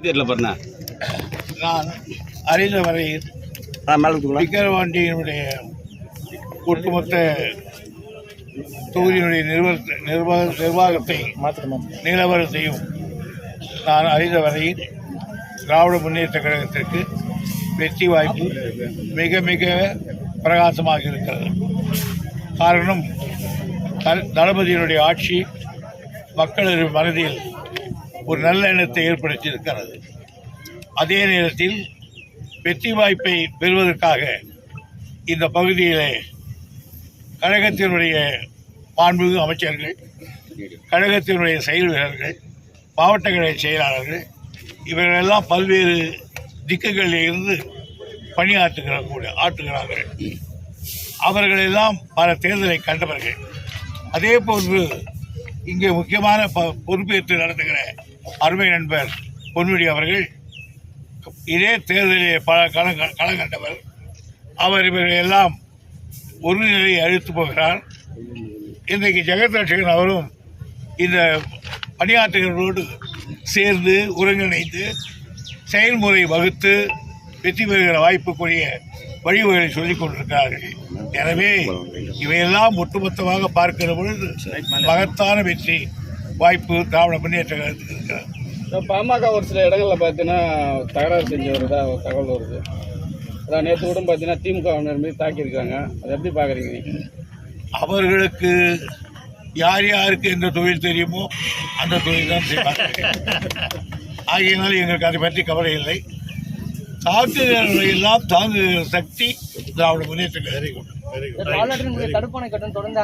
தெரியல பாருண்ணா. நான் அறிந்த வரையில் விக்கிரவாண்டியினுடைய ஒட்டுமொத்த தொகுதியினுடைய நிர்வாகத்தை நிலவரத்தையும் நான் அறிந்த வரையில் திராவிட முன்னேற்ற கழகத்திற்கு வெற்றி வாய்ப்பு மிக மிக பிரகாசமாக இருக்கிறது. காரணம், தளபதியினுடைய ஆட்சி மக்களது மனதில் ஒரு நல்ல எண்ணத்தை ஏற்படுத்தி இருக்கிறது. அதே நேரத்தில் வெற்றி வாய்ப்பை பெறுவதற்காக இந்த பகுதியிலே கழகத்தினுடைய மாண்புமிகு அமைச்சர்கள், கழகத்தினுடைய செயல் வீரர்கள், மாவட்ட கழக செயலாளர்கள் இவர்களெல்லாம் பல்வேறு திக்குகளில் இருந்து ஆற்றுகிறார்கள். அவர்களெல்லாம் பல தேர்தலை கண்டவர்கள். அதே போன்று இங்கே முக்கியமான பொறுப்பேற்று நடத்துகிற அருமை நண்பர் பொன்முடி அவர்கள் இதே தேர்தலிலே பல களம் கண்டவர். அவர் இவர்களெல்லாம் ஒரு நிலையை அழித்து போகிறார். இன்றைக்கு ஜெகத் ரட்சகன் அவரும் இந்த பணியாற்றுகிறவர்களோடு சேர்ந்து ஒருங்கிணைந்து செயல்முறை வகுத்து வெற்றி பெறுகிற வாய்ப்புக்குரிய வழிவகைகளை சொல்லிக் கொண்டிருக்கிறார்கள். எனவே இவையெல்லாம் ஒட்டுமொத்தமாக பார்க்கிற பொழுது மகத்தான வெற்றி வாய்ப்பு திராவிட முன்னேற்ற கழகத்துக்கு இருக்கிறது. பாமக ஒரு சில இடங்களில் பார்த்தீங்கன்னா தகராறு செஞ்சு வருதா ஒரு தகவல் வருது. அதான் நேற்று கூட பார்த்தீங்கன்னா திமுகவினர் மீது தாக்கியிருக்காங்க. அதை எப்படி பார்க்குறீங்க நீங்கள்? அவர்களுக்கு யார் யாருக்கு எந்த தொழில் தெரியுமோ அந்த தொழில் தான் செய்வார்கள். ஆகியனால எங்களுக்கு அதை பற்றி கவலை இல்லை. தாக்குதல்களை எல்லாம் தாங்குகிற சக்தி திராவிட முன்னேற்ற கழகம். தடுப்பணை கட்டும் தொடர்ந்து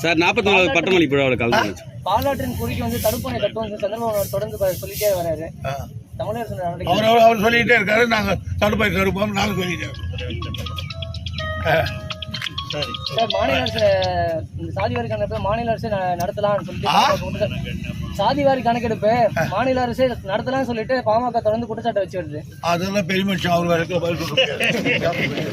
சார் 44வது பட்டமளி விழாவில் கலந்து பாலாற்றின் குறுக்கி வந்து தடுப்பணை கட்டும் சந்திரபாபு தொடர்ந்து சொல்லிட்டே வராரு. அவர் சொல்லிட்டே இருக்காரு. நாங்கள் தடுப்போம் நாங்கள் சொல்லிட்டே சார் மாநில அரசு சாதிவாரி கணக்கெடுப்பு மாநில அரசு நடத்தலாம்னு சொல்லிட்டு சாதிவாரி கணக்கெடுப்பு மாநில அரசு நடத்தலாம்னு சொல்லிட்டு பாமக தொடர்ந்து குற்றச்சாட்டை வச்சு வருது. அதெல்லாம் பெரிய மனுஷன் அவர் வரைக்கும் பதில் சொல்ல முடியாது.